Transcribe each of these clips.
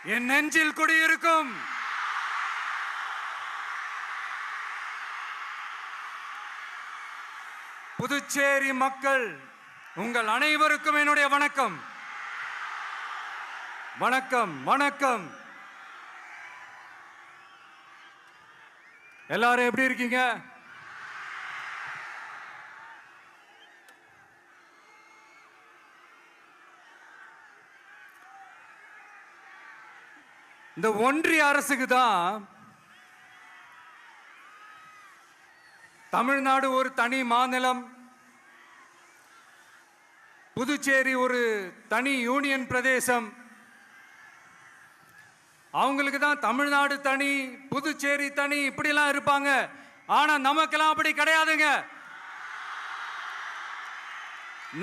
என் நெஞ்சில் குடியிருக்கும் புதுச்சேரி மக்கள் உங்கள் அனைவருக்கும் என்னுடைய வணக்கம். வணக்கம் வணக்கம். எல்லாரும் எப்படி இருக்கீங்க? இந்த ஒன்றிய அரசுக்கு தான் தமிழ்நாடு ஒரு தனி மாநிலம், புதுச்சேரி ஒரு தனி யூனியன் பிரதேசம். அவங்களுக்கு தான் தமிழ்நாடு தனி, புதுச்சேரி தனி, இப்படிலாம் இருப்பாங்க. ஆனா நமக்கெல்லாம் அப்படி கிடையாதுங்க.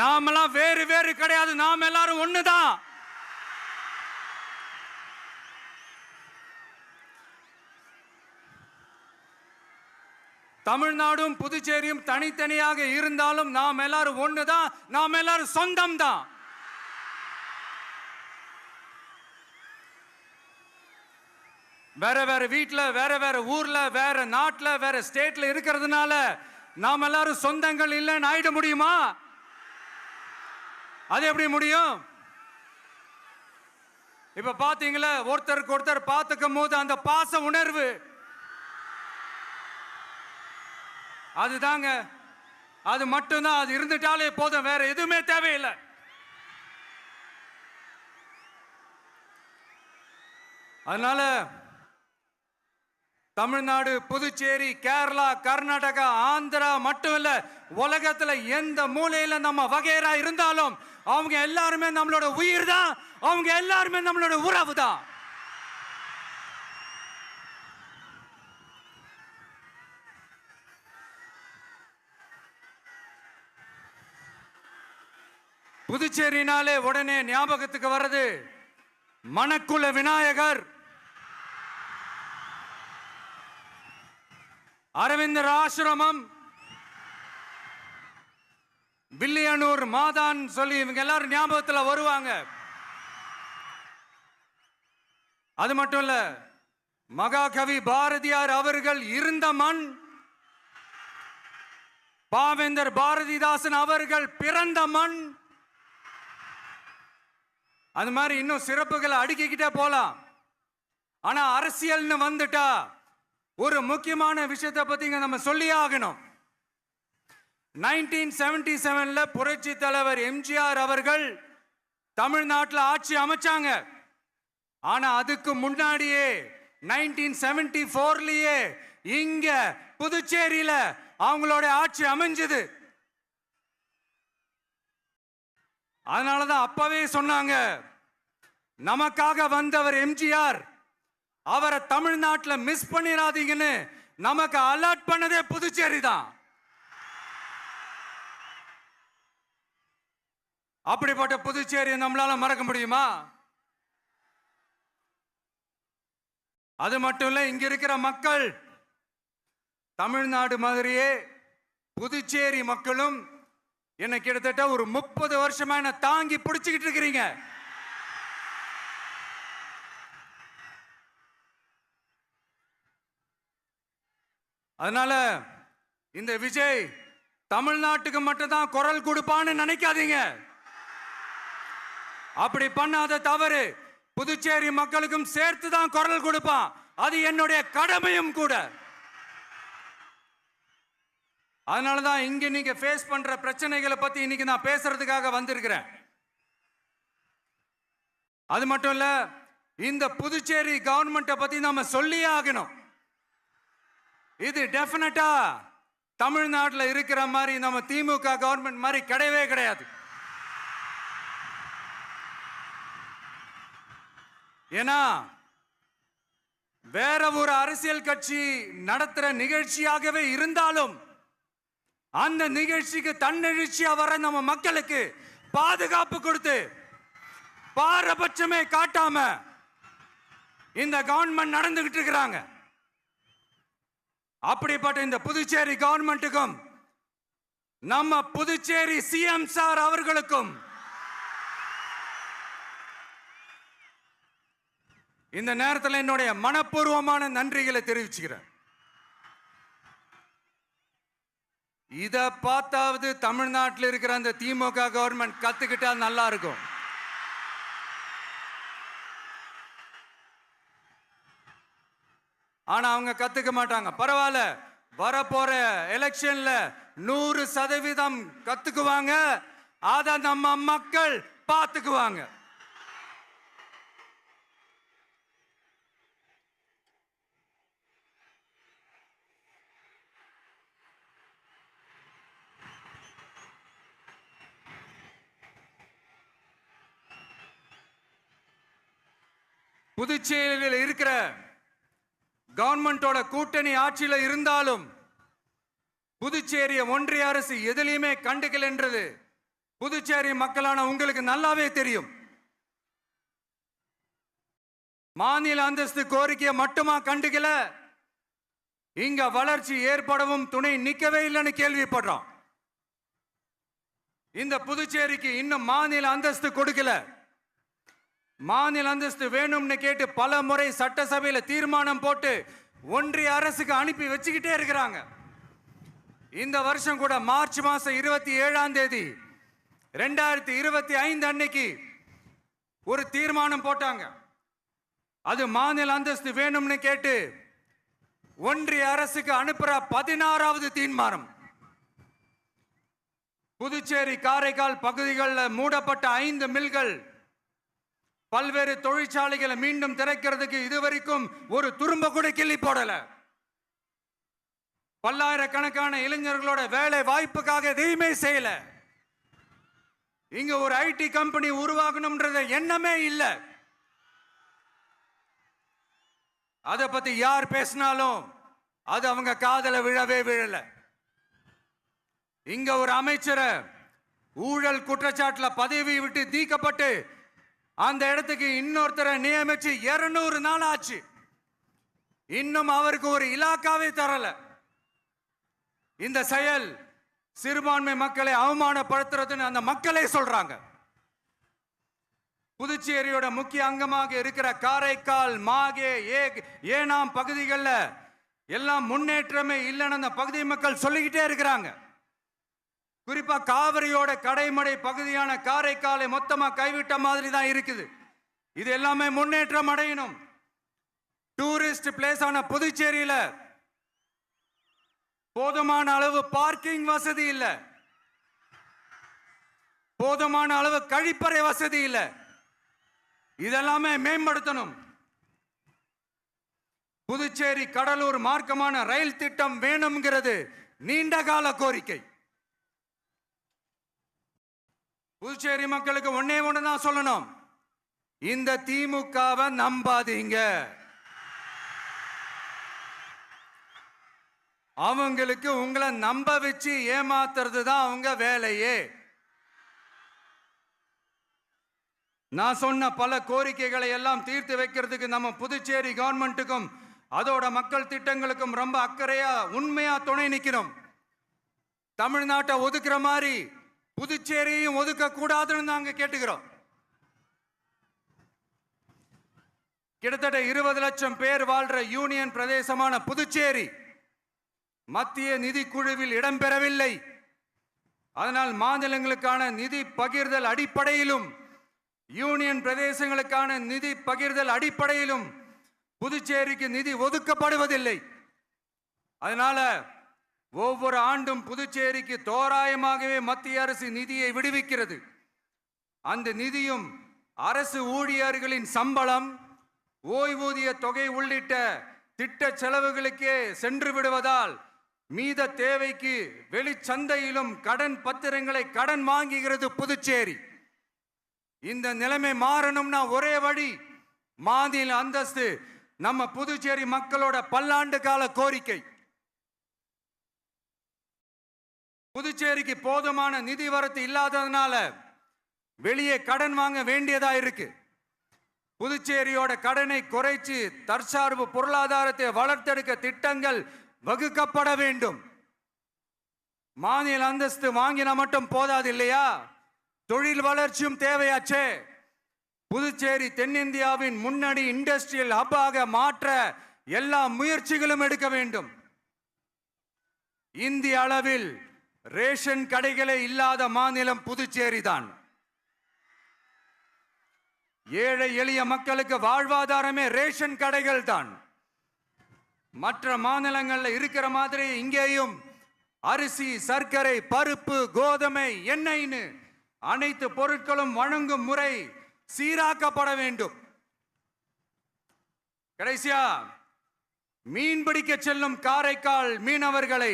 நாமெல்லாம் வேறு வேறு கிடையாது. நாம் எல்லாரும் ஒண்ணுதான். தமிழ்நாடும் புதுச்சேரியும் தனித்தனியாக இருந்தாலும் நாம் எல்லாரும் ஒண்ணுதான். நாம் எல்லாரும் சொந்தம் தான். வேற வேற வீட்டுல, வேற வேற ஊர்ல, வேற நாட்டுல, வேற ஸ்டேட்ல இருக்கிறதுனால நாம் எல்லாரும் சொந்தங்கள் இல்லைன்னு ஆயிட முடியுமா? அது எப்படி முடியும்? இப்ப பாத்தீங்களா, ஒருத்தருக்கு ஒருத்தர் பார்த்துக்கும் போது அந்த பாச உணர்வு, அதுதாங்க, அது மட்டும்தான். அது இருந்துட்டாலே போதும், வேற எதுவுமே தேவையில்லை. அதனால தமிழ்நாடு, புதுச்சேரி, கேரளா, கர்நாடகா, ஆந்திரா மட்டும் இல்ல, உலகத்துல எந்த மூலையில நம்ம வகைரா இருந்தாலும் அவங்க எல்லாருமே நம்மளோட உயிர் தான். அவங்க எல்லாருமே நம்மளோட உறவு தான். புதுச்சேரினாலே உடனே ஞாபகத்துக்கு வர்றது மணக்குள விநாயகர், அரவிந்தர் ஆசிரமம், வில்லியனூர் மாதான் சொல்லி இவங்க எல்லாரும் ஞாபகத்தில் வருவாங்க. அது மட்டும் இல்ல, மகாகவி பாரதியார் அவர்கள் இருந்த மண், பாவேந்தர் பாரதிதாசன் அவர்கள் பிறந்த மண். அது மாதிரி இன்னும் சிறப்புகளை அடுக்கிக்கிட்டே போலாம். ஆனா அரசியல்னு வந்துட்டா ஒரு முக்கியமான விஷயத்தை பத்தி நம்ம சொல்லி ஆகணும். 1977ல புரட்சி தலைவர் எம்ஜிஆர் அவர்கள் தமிழ்நாட்டில் ஆட்சி அமைச்சாங்க. ஆனா அதுக்கு முன்னாடியே 1974லயே இங்க புதுச்சேரியில அவங்களோட ஆட்சி அமைஞ்சது. அதனாலதான் அப்பவே சொன்னாங்க, நமக்காக வந்தவர் எம்ஜிஆர், அவரை தமிழ்நாட்டில் மிஸ் பண்ணிடாதீங்கன்னு நமக்கு அலர்ட் பண்ணதே புதுச்சேரி தான். அப்படிப்பட்ட புதுச்சேரியை நம்மளால மறக்க முடியுமா? அது மட்டும் இல்ல, இங்க இருக்கிற மக்கள் தமிழ்நாடு மாதிரியே புதுச்சேரி மக்களும் என்ன கிட்டத்தட்ட ஒரு 30 வருஷமா என்ன தாங்கி பிடிச்சுக்கிட்டு இருக்கிறீங்க. அதனால இந்த விஜய் தமிழ்நாட்டுக்கு மட்டும்தான் குரல் கொடுப்பான்னு நினைக்காதீங்க. அப்படி பண்ணாத தவறு. புதுச்சேரி மக்களுக்கும் சேர்த்து தான் குரல் கொடுப்பான். அது என்னுடைய கடமையும் கூட. அதனாலதான் இங்க நீங்க ஃபேஸ் பண்ற பிரச்சனைகளை பத்தி இன்னைக்கு நான் பேசுறதுக்காக வந்திருக்கிறேன். அது மட்டும் இல்ல, இந்த புதுச்சேரி கவர்மெண்ட்டை பத்தி நாம சொல்லியே ஆகணும். இது டெஃபினட்டா தமிழ்நாட்டில் இருக்கிற மாதிரி நம்ம திமுக கவர்மெண்ட் மாதிரி கிடையவே கிடையாது. ஏன்னா வேற ஒரு அரசியல் கட்சி நடத்துற நிகழ்ச்சியாகவே இருந்தாலும் அந்த நிகழ்ச்சிக்கு தன்னெழுச்சியா வர நம்ம மக்களுக்கு பாதுகாப்பு கொடுத்து பாரபட்சமே காட்டாம இந்த கவர்மெண்ட் நடந்துகிட்டு இருக்கிறாங்க. அப்படிப்பட்ட இந்த புதுச்சேரி கவர்மெண்ட்டுக்கும் நம்ம புதுச்சேரி சிஎம் சார் அவர்களுக்கும் இந்த நேரத்தில் என்னுடைய மனப்பூர்வமான நன்றிகளை தெரிவிச்சுக்கிறேன். இத பார்த்தாவது தமிழ்நாட்டில் இருக்கிற அந்த திமுக கவர்மெண்ட் கத்துக்கிட்டா நல்லா இருக்கும். ஆனா அவங்க கத்துக்க மாட்டாங்க. பரவாயில்ல, வரப்போற எலெக்ஷன்ல 100% கத்துக்குவாங்க. அத நம்ம மக்கள் பார்த்துக்குவாங்க. புதுச்சேரியில் இருக்கிற கவர்மெண்டோட கூட்டணி ஆட்சியில இருந்தாலும் புதுச்சேரிய ஒன்றிய அரசு எதிலையுமே கண்டுக்கல என்றது புதுச்சேரி மக்களான உங்களுக்கு நல்லாவே தெரியும். மாநில அந்தஸ்து கோரிக்கையை மட்டுமா கண்டுக்கல, இங்க வளர்ச்சி ஏற்படவும் துணை நிக்கவே இல்லைன்னு கேள்விப்படுறோம். இந்த புதுச்சேரிக்கு இன்னும் மாநில அந்தஸ்து கொடுக்கல. மாநில அந்தஸ்து வேணும்னு கேட்டு பல முறை சட்டசபையில தீர்மானம் போட்டு ஒன்றிய அரசுக்கு அனுப்பி வச்சுக்கிட்டே இருக்கிறாங்க. இந்த வருஷம் கூட மார்ச் மாசம் 27ஆம் தேதி 2025 அன்னைக்கு ஒரு தீர்மானம் போட்டாங்க. அது மாநில அந்தஸ்து வேணும்னு கேட்டு ஒன்றிய அரசுக்கு அனுப்புற 16வது தீர்மானம். புதுச்சேரி காரைக்கால் பகுதிகளில் மூடப்பட்ட 5 மில்கள், பல்வேறு தொழிற்சாலைகளை மீண்டும் திறக்கிறதுக்கு இதுவரைக்கும் ஒரு துரும்ப கூட கிள்ளி போடல. பல்லாயிரக்கணக்கான இளைஞர்களோட வேலை வாய்ப்புக்காக எதையுமே செய்யல. இங்க ஒரு ஐடி கம்பெனி உருவாகணும்ன்றது எண்ணமே இல்லை. அதை பத்தி யார் பேசினாலும் அது அவங்க காதல விழவே விழல. இங்க ஒரு அமைச்சரை ஊழல் குற்றச்சாட்டுல பதவி விட்டு நீக்கப்பட்டு அந்த இடத்துக்கு இன்னொருத்தரை நியமிச்சு 200 நாள் ஆச்சு. இன்னும் அவருக்கு ஒரு இலாக்காவே தரல. இந்த செயல் சிறுபான்மை மக்களை அவமானப்படுத்துறதுன்னு அந்த மக்களே சொல்றாங்க. புதுச்சேரியோட முக்கிய அங்கமாக இருக்கிற காரைக்கால், மாகே, ஏனாம் பகுதிகளில் எல்லாம் முன்னேற்றமே இல்லைன்னு அந்த பகுதி மக்கள் சொல்லிக்கிட்டே இருக்கிறாங்க. குறிப்பா காவிரியோட கடைமடை பகுதியான காரைக்காலை மொத்தமா கைவிட்ட மாதிரி தான் இருக்குது. இது எல்லாமே முன்னேற்றம் அடையணும். டூரிஸ்ட் பிளேஸ் ஆன புதுச்சேரியில போதுமான அளவு பார்க்கிங் வசதி இல்ல, போதுமான அளவு கழிப்பறை வசதி இல்ல. இதெல்லாமே மேம்படுத்தணும். புதுச்சேரி கடலூர் மார்க்கமான ரயில் திட்டம் வேணும்ங்கிறது நீண்ட கால கோரிக்கை. புதுச்சேரி மக்களுக்கு ஒன்னே ஒண்ணுதான் சொல்லணும், இந்த திமுகவை நம்பாதீங்க. அவங்களுக்கு உங்களை நம்ப வச்சு ஏமாத்துறது தான் அவங்க வேலையே. நான் சொன்ன பல கோரிக்கைகளை எல்லாம் தீர்த்து வைக்கிறதுக்கு நம்ம புதுச்சேரி கவர்மெண்ட்டுக்கும் அதோட மக்கள் திட்டங்களுக்கும் ரொம்ப அக்கறையா உண்மையா துணை நிற்கணும். தமிழ்நாட்டை ஒதுக்குற மாதிரி புதுச்சேரியும் ஒதுக்க கூடாதுன்னு நாங்க கேட்டுக்கிறோம். கிட்டத்தட்ட 20 லட்சம் பேர் வாழ்ற யூனியன் பிரதேசமான புதுச்சேரி மத்திய நிதி குழுவில் இடம்பெறவில்லை. அதனால் மாநிலங்களுக்கான நிதி பகிர்தல் அடிப்படையிலும் யூனியன் பிரதேசங்களுக்கான நிதி பகிர்தல் அடிப்படையிலும் புதுச்சேரிக்கு நிதி ஒதுக்கப்படுவதில்லை. அதனால ஒவ்வொரு ஆண்டும் புதுச்சேரிக்கு தோராயமாகவே மத்திய அரசு நிதியை விடுவிக்கிறது. அந்த நிதியும் அரசு ஊழியர்களின் சம்பளம், ஓய்வூதிய தொகை உள்ளிட்ட திட்ட செலவுகளுக்கே சென்று விடுவதால் மீத தேவைக்கு வெளிச்சந்தையிலும் கடன் பத்திரங்களை கடன் வாங்குகிறது புதுச்சேரி. இந்த நிலைமை மாறணும்னா ஒரே வழி, மாநில அந்தஸ்து நம்ம புதுச்சேரி மக்களோட பல்லாண்டு கால கோரிக்கை. புதுச்சேரிக்கு போதுமான நிதி வரத்து இல்லாததுனால வெளியே கடன் வாங்க வேண்டியதா இருக்கு. புதுச்சேரியோட கடனை குறைச்சு தற்சார்பு பொருளாதாரத்தை வளர்த்தெடுக்க திட்டங்கள் வகுக்கப்பட வேண்டும். மாநில அந்தஸ்து வாங்கினா மட்டும் போதாது இல்லையா, தொழில் வளர்ச்சியும் தேவையாச்சே. புதுச்சேரி தென்னிந்தியாவின் முன்னணி இண்டஸ்ட்ரியல் ஹப்பாக மாற்ற எல்லா முயற்சிகளும் எடுக்க வேண்டும். இந்திய அளவில் ரேஷன் கடைகளே இல்லாத மாநிலம் புதுச்சேரி தான். ஏழை எளிய மக்களுக்கு வாழ்வாதாரமே ரேஷன் கடைகள் தான். மற்ற மாநிலங்கள்ல இருக்கிற மாதிரி இங்கேயும் அரிசி, சர்க்கரை, பருப்பு, கோதுமை, எண்ணெய்னு அனைத்து பொருட்களும் வழங்கும் முறை சீராக்கப்பட வேண்டும். கடைசியா மீன் பிடிக்க செல்லும் காரைக்கால் மீனவர்களை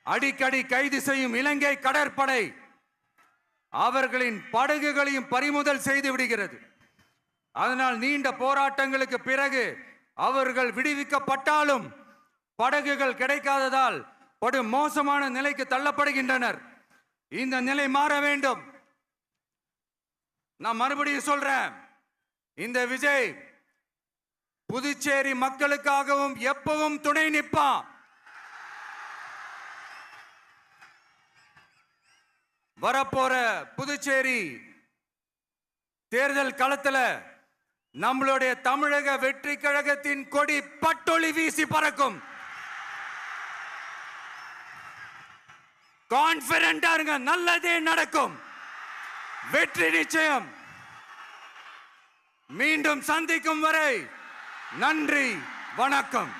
அடிக்கடி கைது செய்யும் இலங்கை கடற்படை அவர்களின் படகுகளையும் பறிமுதல் செய்து விடுகிறது. அதனால் நீண்ட போராட்டங்களுக்கு பிறகு அவர்கள் விடுவிக்கப்பட்டாலும் படகுகள் கிடைக்காததால் படு மோசமான நிலைக்கு தள்ளப்படுகின்றனர். இந்த நிலை மாற வேண்டும். நான் மறுபடியும் சொல்றேன், இந்த விஜய் புதுச்சேரி மக்களுக்காகவும் எப்பவும் துணை நிற்பான். வரப்போற புதுச்சேரி தேர்தல் களத்துல நம்மளுடைய தமிழக வெற்றி கழகத்தின் கொடி பட்டொளி வீசி பறக்கும். கான்பிடென்டா இருங்க, நல்லதே நடக்கும். வெற்றி நிச்சயம். மீண்டும் சந்திக்கும் வரை நன்றி, வணக்கம்.